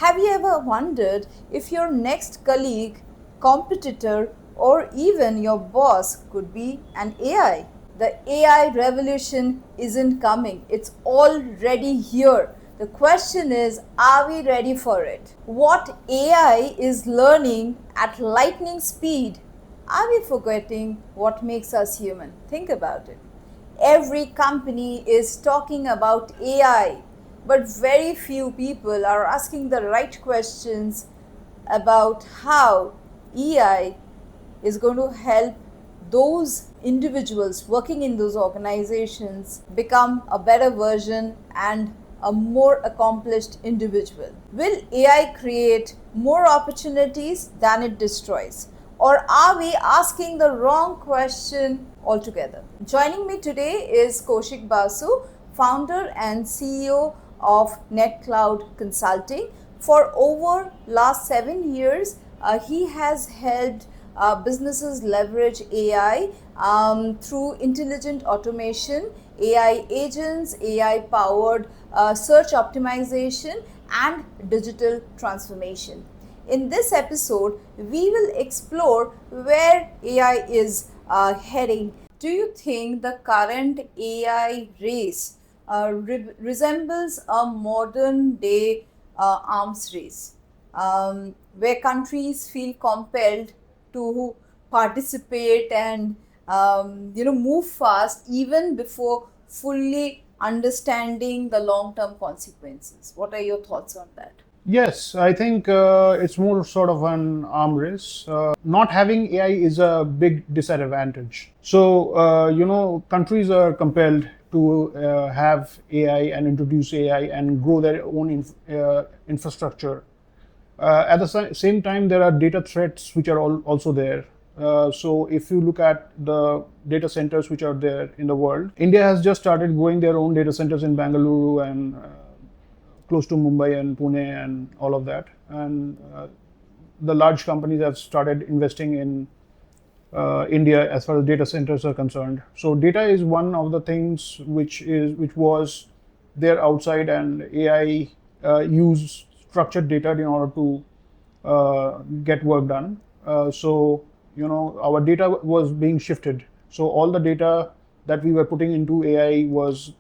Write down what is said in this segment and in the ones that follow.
Have you ever wondered if your next colleague, competitor, or even your boss could be an AI? The AI revolution isn't coming, it's already here. The question is, are we ready for it? What AI is learning at lightning speed? Are we forgetting what makes us human? Think about it. Every company is talking about AI, but very few people are asking the right questions about how AI is going to help those individuals working in those organizations become a better version and a more accomplished individual. Will AI create more opportunities than it destroys? Or are we asking the wrong question altogether? Joining me today is Koshik Basu, founder and CEO of NetCloud Consulting. For over last 7 years, he has helped businesses leverage AI through intelligent automation, AI agents, AI powered search optimization, and digital transformation. In this episode, we will explore where AI is heading. Do you think the current AI race resembles a modern day arms race, where countries feel compelled to participate and move fast even before fully understanding the long term consequences? What are your thoughts on that? Yes, I think it's more sort of an arm race. Not having AI is a big disadvantage. So, countries are compelled to have AI and introduce AI and grow their own infrastructure. At the same time, there are data threats which are also there. So if you look at the data centers which are there in the world, India has just started growing their own data centers in Bangalore and close to Mumbai and Pune and all of that. And the large companies have started investing in India as far as data centers are concerned. So data is one of the things which was there outside, and AI use structured data in order to get work done. So our data was being shifted. So all the data that we were putting into AI was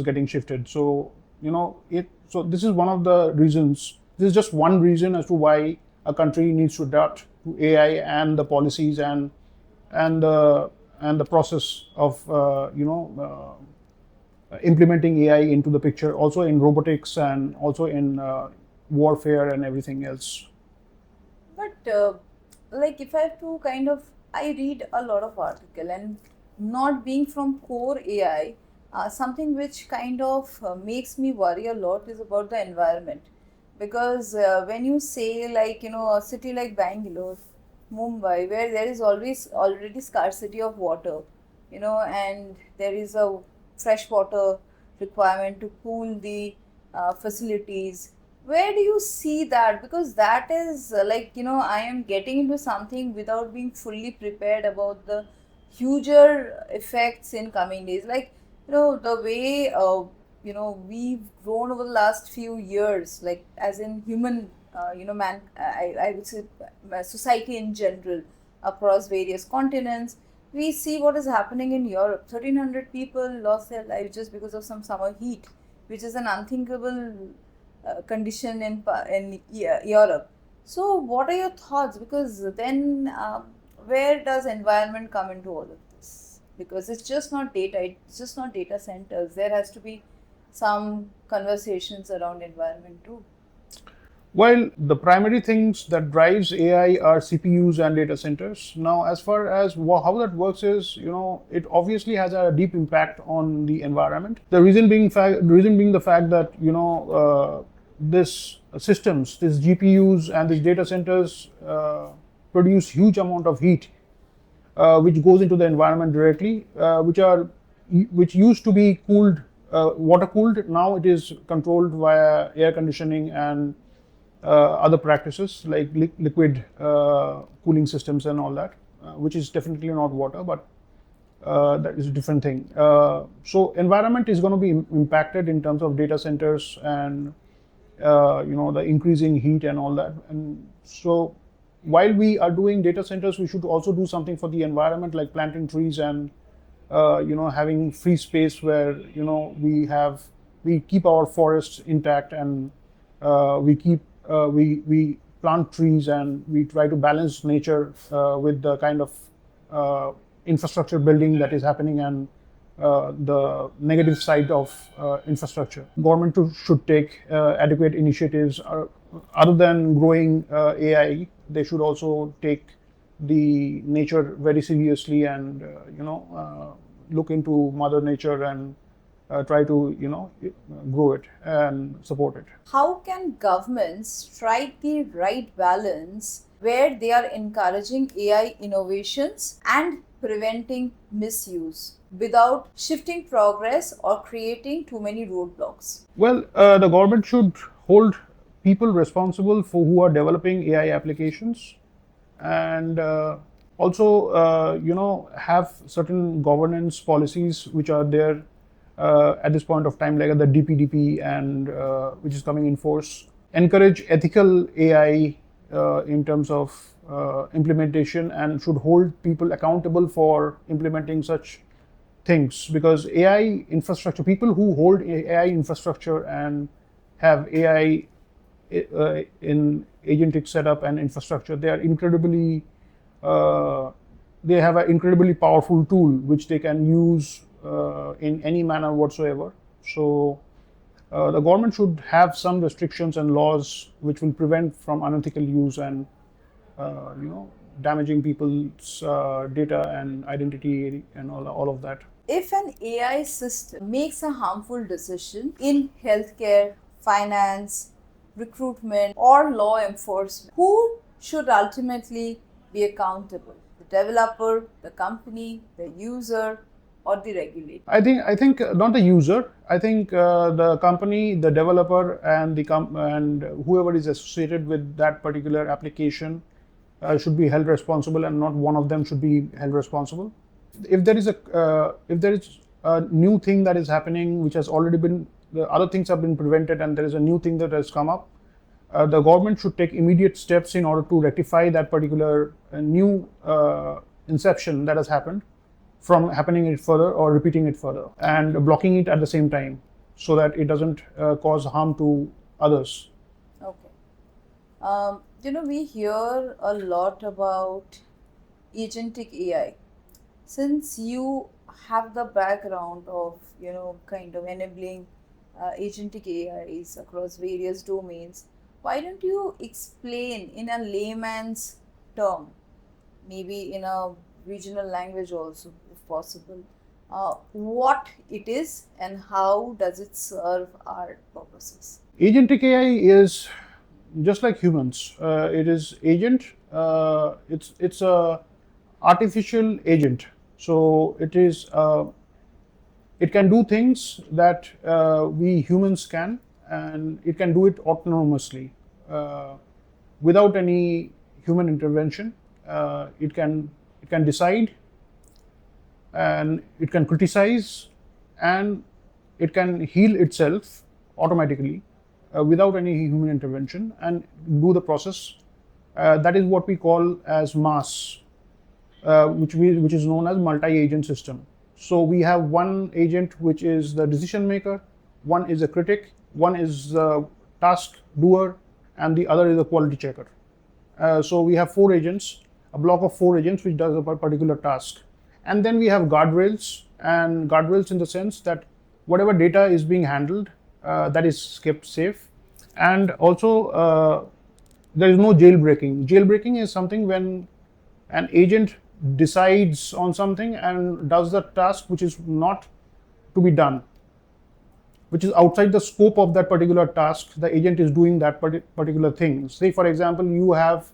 getting shifted. So so this is one of the reasons. This is just one reason as to why a country needs to adapt to AI and the policies and the process of implementing AI into the picture, also in robotics and also in warfare and everything else. But if I have to I read a lot of article, and not being from core AI, something which makes me worry a lot is about the environment. Because when you say a city like Bangalore, Mumbai, where there is always already scarcity of water, and there is a fresh water requirement to cool the facilities. Where do you see that? Because that is I am getting into something without being fully prepared about the huger effects in coming days. The way we've grown over the last few years, like as in human, man, I would say society in general across various continents. We see what is happening in Europe. 1,300 people lost their lives just because of some summer heat, which is an unthinkable condition in Europe. So, what are your thoughts? Because then, where does environment come into all of this? Because it's just not data. It's just not data centers. There has to be some conversations around environment too. Well, the primary things that drives AI are CPUs and data centers. Now, as far as how that works is, it obviously has a deep impact on the environment. The reason being the fact that this systems, these GPUs and these data centers produce huge amount of heat, which goes into the environment directly, which used to be cooled, water cooled. Now it is controlled via air conditioning and other practices like liquid cooling systems and all that, which is definitely not water, but that is a different thing. So environment is going to be impacted in terms of data centers and the increasing heat and all that. And so while we are doing data centers, we should also do something for the environment, like planting trees and having free space where we keep our forests intact, and we plant trees, and we try to balance nature with the kind of infrastructure building that is happening, and the negative side of infrastructure. Government should take adequate initiatives. Other than growing AI, they should also take the nature very seriously, and look into Mother Nature, and try to grow it and support it. How can governments strike the right balance where they are encouraging AI innovations and preventing misuse without shifting progress or creating too many roadblocks? Well, the government should hold people responsible for who are developing AI applications, and also have certain governance policies which are there at this point of time, like the DPDP, and which is coming in force. Encourage ethical AI in terms of implementation, and should hold people accountable for implementing such things, because AI infrastructure, people who hold AI infrastructure and have AI in agentic setup and infrastructure, they are incredibly they have an incredibly powerful tool which they can use in any manner whatsoever. So the government should have some restrictions and laws which will prevent from unethical use and damaging people's data and identity and all of that. If an AI system makes a harmful decision in healthcare, finance, recruitment, or law enforcement, who should ultimately be accountable? The developer, the company, the user, or the regulator? I think not the user. I think the company, the developer, and and whoever is associated with that particular application should be held responsible, and not one of them should be held responsible. If there is a new thing that is happening, which has already been, the other things have been prevented, and there is a new thing that has come up, the government should take immediate steps in order to rectify that particular new inception that has happened from happening it further or repeating it further, and blocking it at the same time, so that it doesn't cause harm to others. Okay. We hear a lot about agentic AI. Since you have the background of, kind of enabling agentic AIs across various domains, why don't you explain in a layman's term, maybe in a regional language also, if possible, what it is and how does it serve our purposes? Agentic AI is just like humans. It is agent. It's a artificial agent. So it can do things that we humans can, and it can do it autonomously without any human intervention. It can decide, and it can criticize, and it can heal itself automatically without any human intervention, and do the process. That is what we call as MAS, which is known as multi-agent system. So we have one agent which is the decision maker, one is a critic, one is the task doer, and the other is a quality checker. So we have four agents, a block of four agents which does a particular task. And then we have guardrails, and guardrails in the sense that whatever data is being handled, that is kept safe. And also there is no jailbreaking. Jailbreaking is something when an agent decides on something and does the task which is not to be done, which is outside the scope of that particular task. The agent is doing that particular thing. Say, for example, you want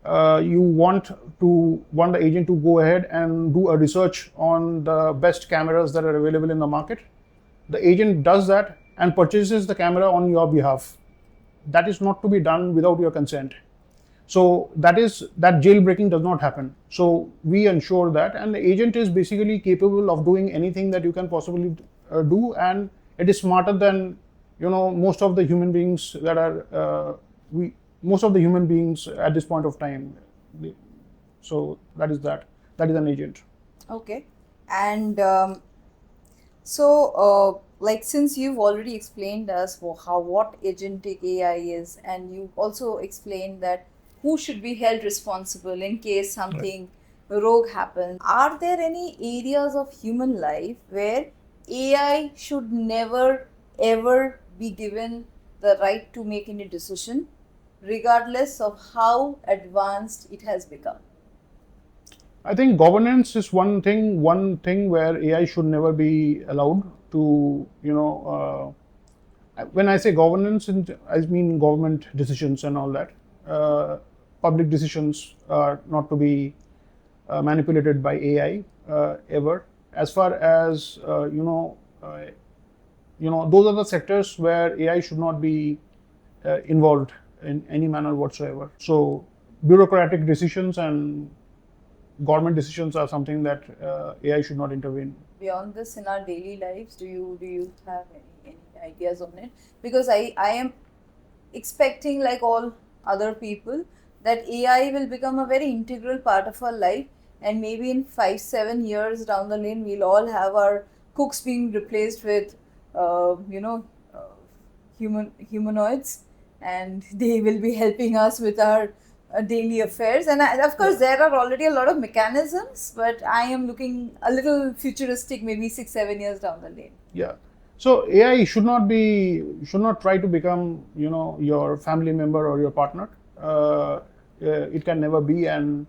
the agent to go ahead and do a research on the best cameras that are available in the market. The agent does that and purchases the camera on your behalf. That is not to be done without your consent. So that jailbreaking does not happen. So we ensure that, and the agent is basically capable of doing anything that you can possibly do, and it is smarter than most of the human beings that are most of the human beings at this point of time. So that is an agent. Okay. And like since you've already explained us how what agentic AI is, and you also explained that who should be held responsible in case something rogue happens, are there any areas of human life where AI should never ever be given the right to make any decision, regardless of how advanced it has become? I think governance is one thing where AI should never be allowed to, when I say governance, I mean government decisions and all that. Public decisions are not to be manipulated by AI ever. As far as those are the sectors where AI should not be involved in any manner whatsoever. So bureaucratic decisions and government decisions are something that AI should not intervene. Beyond this, in our daily lives, do you have any ideas on it? Because I am expecting, like all other people, that AI will become a very integral part of our life, and maybe in 5 7 years down the lane, we'll all have our cooks being replaced with uh, you know uh, humanoids, and they will be helping us with our daily affairs. And of course, there are already a lot of mechanisms, but I am looking a little futuristic, maybe 6 7 years down the lane. Yeah. So AI should not try to become your family member or your partner. It can never be, and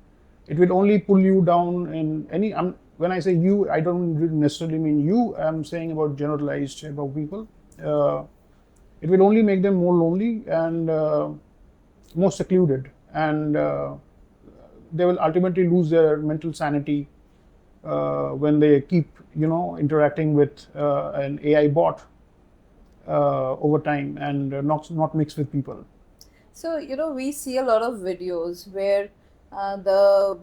it will only pull you down in any. When I say you, I don't necessarily mean you. I'm saying about generalized type of people. It will only make them more lonely and more secluded, and they will ultimately lose their mental sanity when they keep interacting with an AI bot over time and not mix with people. So, we see a lot of videos where the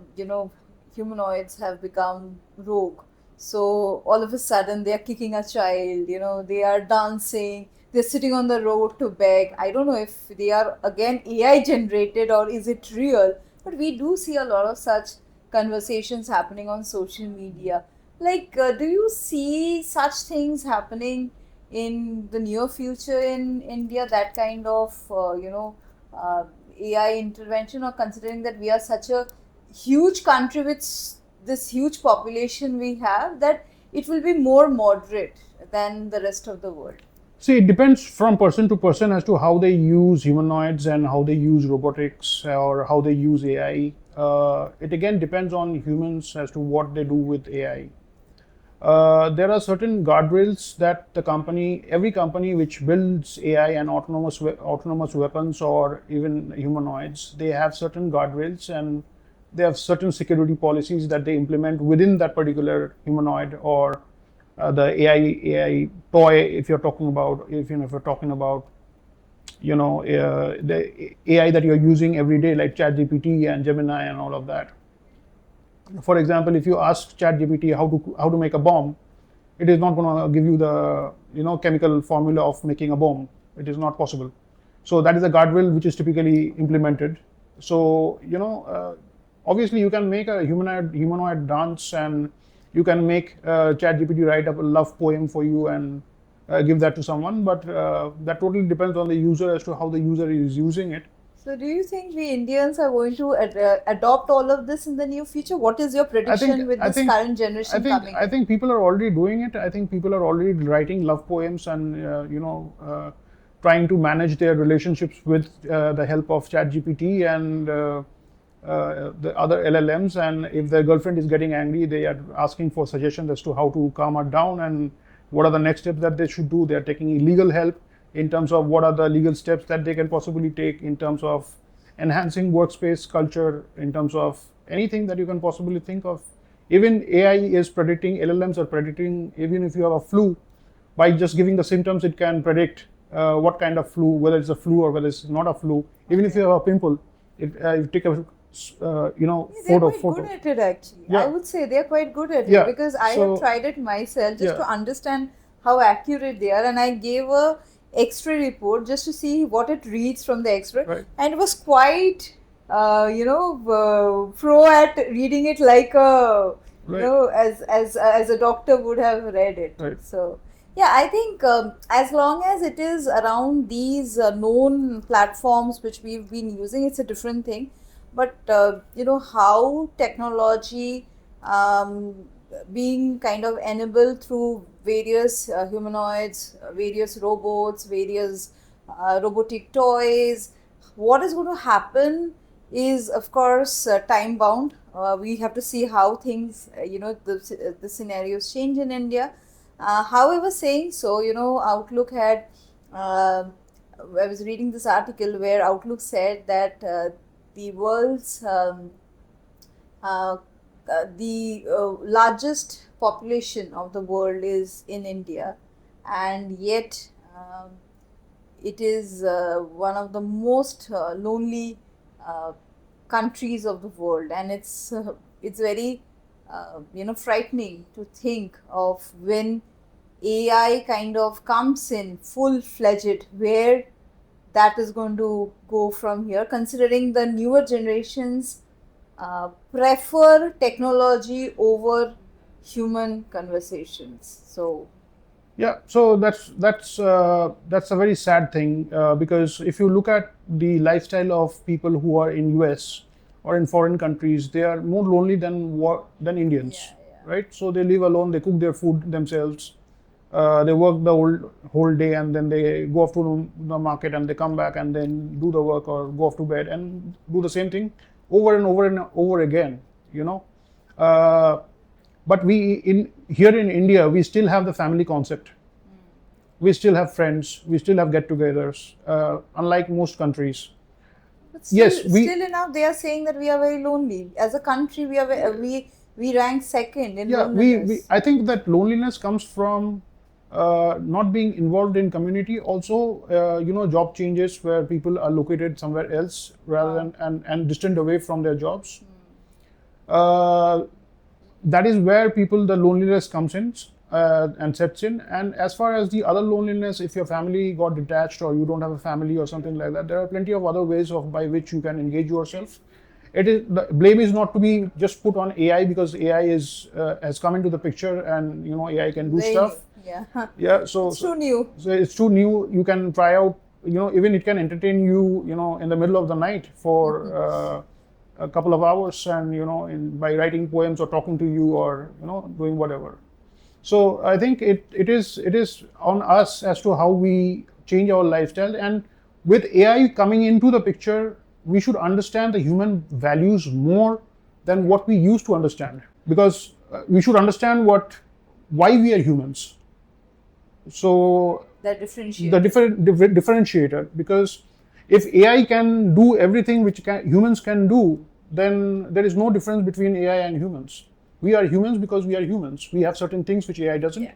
humanoids have become rogue. So, all of a sudden, they are kicking a child, they are dancing, they're sitting on the road to beg. I don't know if they are again AI generated or is it real, but we do see a lot of such conversations happening on social media. Like, do you see such things happening in the near future in India? That kind of, uh, AI intervention, or considering that we are such a huge country with this huge population we have, that it will be more moderate than the rest of the world? See, it depends from person to person as to how they use humanoids and how they use robotics or how they use AI. It again depends on humans as to what they do with AI. There are certain guardrails that every company which builds AI and autonomous weapons or even humanoids, they have certain guardrails and they have certain security policies that they implement within that particular humanoid or the AI toy. If you're talking about, if you're talking about, the AI that you're using every day, like ChatGPT and Gemini and all of that. For example, if you ask ChatGPT how to make a bomb, it is not going to give you the chemical formula of making a bomb. It is not possible. So that is a guardrail which is typically implemented. So obviously you can make a humanoid dance, and you can make ChatGPT write up a love poem for you and give that to someone. But that totally depends on the user as to how the user is using it. So, do you think we Indians are going to adopt all of this in the near future? What is your prediction with this current generation coming? I think people are already doing it. I think people are already writing love poems and trying to manage their relationships with the help of ChatGPT and the other LLMs. And if their girlfriend is getting angry, they are asking for suggestions as to how to calm her down and what are the next steps that they should do. They are taking legal help in terms of what are the legal steps that they can possibly take in terms of enhancing workspace culture, in terms of anything that you can possibly think of. Even AI is predicting, LLMs are predicting, even if you have a flu, by just giving the symptoms, it can predict what kind of flu, whether it's a flu or whether it's not a flu. Even if you have a pimple, if you take a they're quite good at it, actually. Yeah. I would say they're quite good at Yeah. it, because I have tried it myself just to understand how accurate they are, and I gave a X-ray report just to see what it reads from the X-ray, Right. and it was quite, pro at reading it like a, Right. as a doctor would have read it. Right. So yeah, I think as long as it is around these known platforms which we've been using, it's a different thing. But how technology being kind of enabled through various humanoids, various robots, various robotic toys. What is going to happen is, of course, time bound. We have to see how things, the scenarios change in India. However, saying so, Outlook had. I was reading this article where Outlook said that the world's uh, the largest population of the world is in India, and yet it is one of the most lonely uh, countries of the world, and it's very frightening to think of when AI kind of comes in full fledged, where that is going to go from here, considering the newer generations prefer technology over human conversations. So, Yeah, so that's a very sad thing because if you look at the lifestyle of people who are in US or in foreign countries, they are more lonely than Indians, yeah, right? So they live alone, they cook their food themselves, they work the whole day, and then they go off to the market and they come back and then do the work or go off to bed and do the same thing over and over and over again, you know. Uh, but we in here in India, we still have the family concept. We still have friends. We still have get-togethers. Unlike most countries, but yes, still enough, they are saying that we are very lonely. As a country, we rank second in yeah, we loneliness. I think that loneliness comes from not being involved in community. Also, job changes where people are located somewhere else rather than and distant away from their jobs. Uh, that is where people the loneliness comes in and sets in. And as far as the other loneliness, if your family got detached or you don't have a family or something like that, there are plenty of other ways of by which you can engage yourself. It is the blame is not to be just put on AI because AI is has come into the picture, and AI can do Very new. stuff. Yeah. Yeah, so, It's too new. so it's too new. You can try out. Even it can entertain you. In the middle of the night for a couple of hours, and by writing poems or talking to you or doing whatever. So I think it is on us as to how we change our lifestyle. And with AI coming into the picture, we should understand the human values more than what we used to understand, because we should understand why we are humans. So That the differentiate. differentiator, because if AI can do everything which humans can do, then there is no difference between AI and humans. We are humans because we are humans. We have certain things which AI doesn't, Yeah.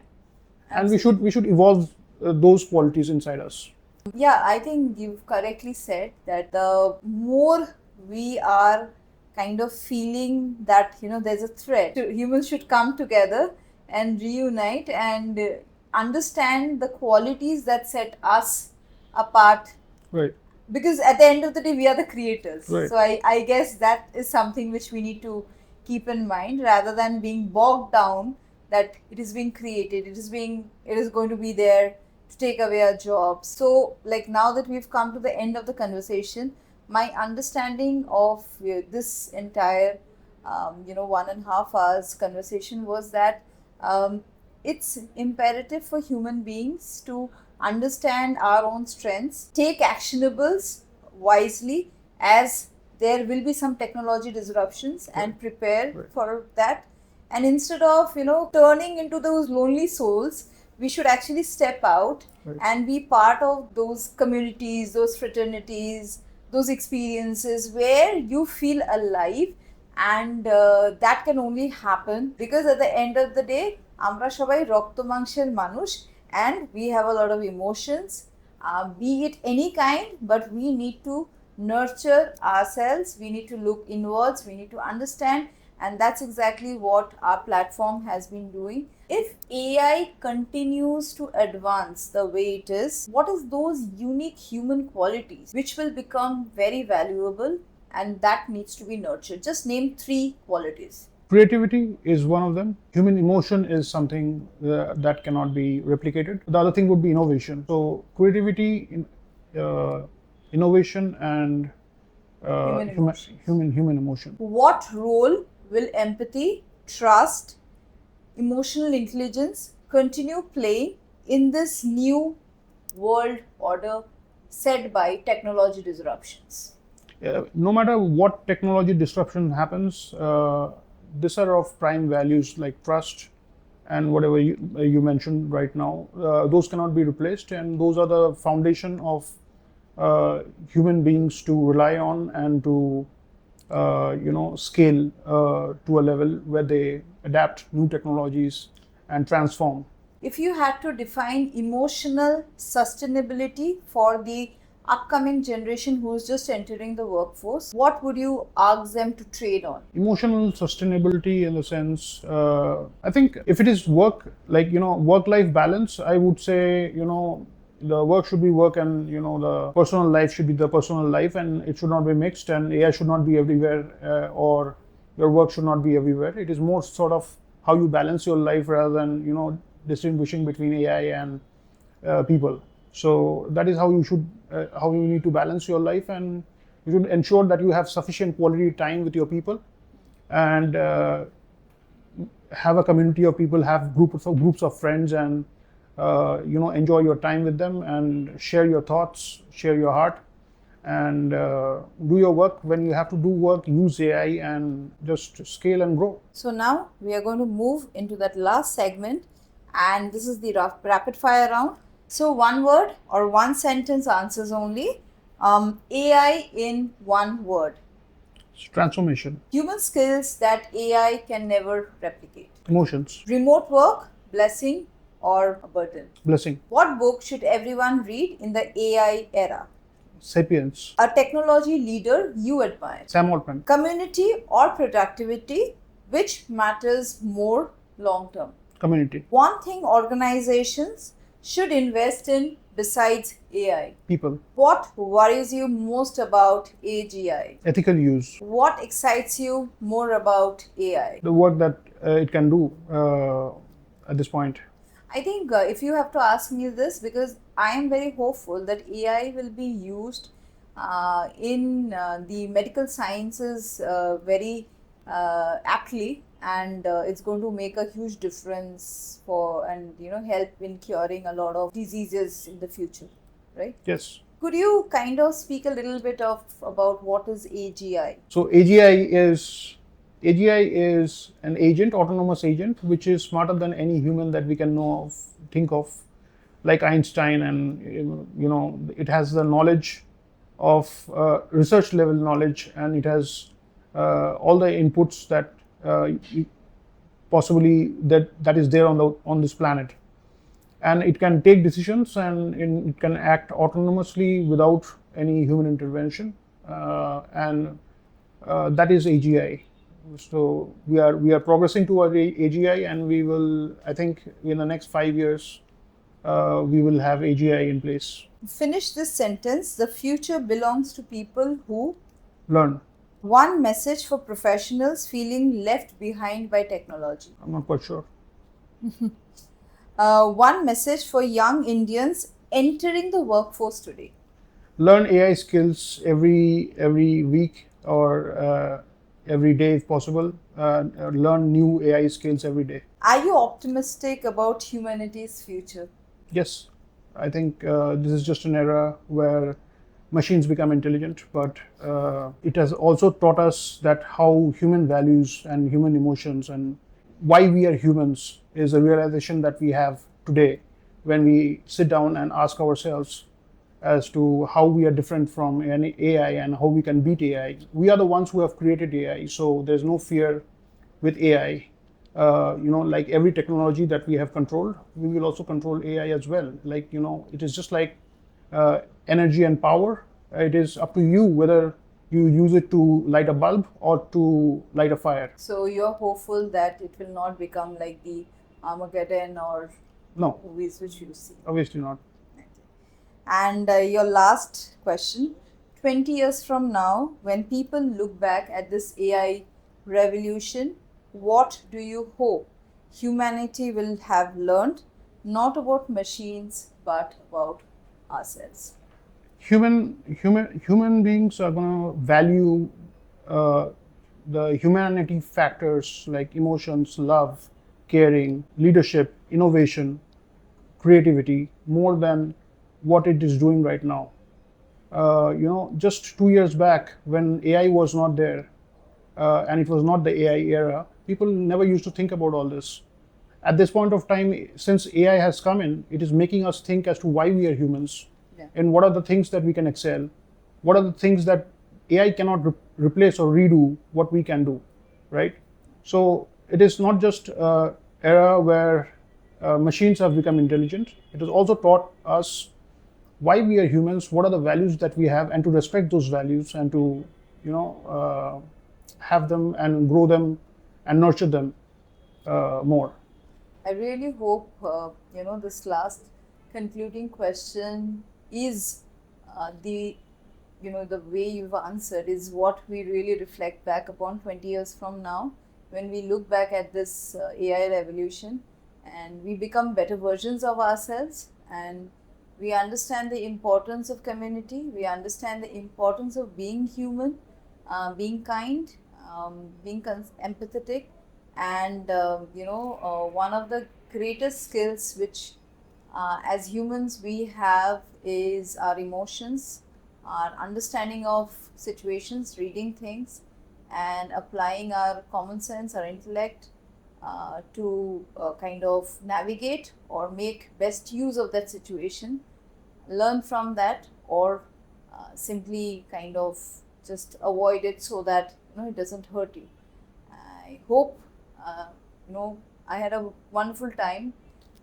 and we Absolutely. should evolve those qualities inside us. Yeah, I think you've correctly said that the more we are kind of feeling that there's a threat, humans should come together and reunite and understand the qualities that set us apart, Right. because at the end of the day we are the creators. Right. So I guess that is something which we need to keep in mind, rather than being bogged down that it is being created, it is going to be there to take away our jobs. So like, now that we've come to the end of the conversation, my understanding of this entire 1.5 hours conversation was that it's imperative for human beings to understand our own strengths, take actionables wisely, as there will be some technology disruptions, and prepare Right. for that. And instead of turning into those lonely souls, we should actually step out Right. and be part of those communities, those fraternities, those experiences where you feel alive. And that can only happen because at the end of the day আমরা সবাই রক্ত মাংসের মানুষ, and we have a lot of emotions, be it any kind, but we need to nurture ourselves, we need to look inwards, we need to understand, and that's exactly what our platform has been doing. If AI continues to advance the way it is, what is those unique human qualities which will become very valuable and that needs to be nurtured? Just name three qualities. Creativity is one of them. Human emotion is something that cannot be replicated. The other thing would be innovation. So creativity, innovation, and Human emotions. human emotion. What role will empathy, trust, emotional intelligence continue playing in this new world order set by technology disruptions? No matter what technology disruption happens, these are of prime values like trust and whatever you mentioned right now. Those cannot be replaced, and those are the foundation of human beings to rely on and to scale to a level where they adapt new technologies and transform. If you had to define emotional sustainability for the upcoming generation who is just entering the workforce, what would you ask them to trade on? Emotional sustainability, in the sense, I think if it is work, like work-life balance, I would say the work should be work, and the personal life should be the personal life, and it should not be mixed, and AI should not be everywhere, or your work should not be everywhere. It is more sort of how you balance your life rather than distinguishing between AI and people. So that is how you should how you need to balance your life, and you should ensure that you have sufficient quality time with your people, and have a community of people, have groups of friends, and enjoy your time with them, and share your thoughts, share your heart, and do your work. When you have to do work, use AI and just scale and grow. So now we are going to move into that last segment, and this is the rapid fire round. So one word or one sentence answers only. AI in one word. Transformation. Human skills that AI can never replicate. Emotions. Remote work, blessing or a burden. Blessing. What book should everyone read in the AI era? Sapiens. A technology leader you admire. Sam Altman. Community or productivity, which matters more long term? Community. One thing organizations should invest in besides AI. People. What worries you most about AGI? Ethical use. What excites you more about AI? The work that it can do at this point. I think if you have to ask me this, because I am very hopeful that AI will be used in the medical sciences very aptly, and it's going to make a huge difference for, and help in curing a lot of diseases in the future, right? Yes. Could you kind of speak a little bit about what is AGI? So AGI is an agent, autonomous agent, which is smarter than any human that we can think of, like Einstein, and it has the knowledge of research level knowledge, and it has all the inputs that possibly that is there on this planet, and it can take decisions, and it can act autonomously without any human intervention, and that is AGI. So we are progressing toward AGI, and we will, I think, in the next 5 years, we will have AGI in place. Finish this sentence. The future belongs to people who learn. One message for professionals feeling left behind by technology. I'm not quite sure. One message for young Indians entering the workforce today. Learn AI skills every week, or every day if possible. Learn new AI skills every day. Are you optimistic about humanity's future? Yes, I think this is just an era where machines become intelligent, but it has also taught us that how human values and human emotions and why we are humans is a realization that we have today when we sit down and ask ourselves as to how we are different from any AI and how we can beat AI. We are the ones who have created AI, so there's no fear with AI. Like every technology that we have controlled, we will also control AI as well. Like, it is just like energy and power. It is up to you whether you use it to light a bulb or to light a fire. So you're hopeful that it will not become like the Armageddon or No, movies which you see. obviously not. And your last question, 20 years from now, when people look back at this AI revolution, what do you hope humanity will have learned, not about machines, but about ourselves? Human beings are going to value uh, the humanity factors like emotions, love, caring, leadership, innovation, creativity more than what it is doing right now. Just 2 years back when AI was not there, and it was not the AI era, people never used to think about all this. At this point of time, since AI has come in, it is making us think as to why we are humans, Yeah. and what are the things that we can excel, what are the things that AI cannot replace or redo what we can do, right? So it is not just era where machines have become intelligent. It has also taught us why we are humans, what are the values that we have, and to respect those values and to, have them and grow them and nurture them more. I really hope this last concluding question is the the way you've answered is what we really reflect back upon 20 years from now when we look back at this AI revolution, and we become better versions of ourselves, and we understand the importance of community, we understand the importance of being human, being kind, being empathetic, and one of the greatest skills which as humans we have is our emotions, our understanding of situations, reading things, and applying our common sense, our intellect to kind of navigate or make best use of that situation, learn from that, or simply kind of just avoid it so that it doesn't hurt you. I hope uh, you know I had a wonderful time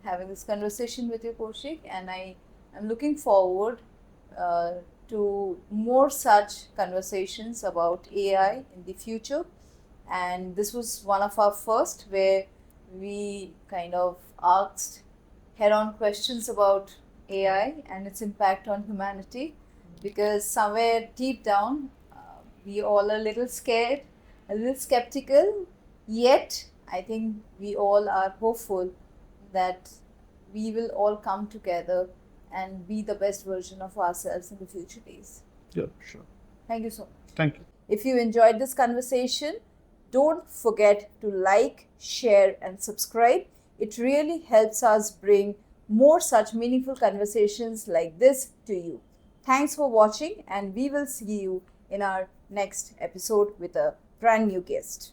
having this conversation with you, Koshik, and I am looking forward uh, to more such conversations about AI in the future. And this was one of our first where we kind of asked head-on questions about AI and its impact on humanity, because somewhere deep down we all are a little scared, a little skeptical, yet I think we all are hopeful that we will all come together and be the best version of ourselves in the future days. Yeah, sure. Thank you so much. Thank you. If you enjoyed this conversation, don't forget to like, share, and subscribe. It really helps us bring more such meaningful conversations like this to you. Thanks for watching, and we will see you in our next episode with a brand new guest.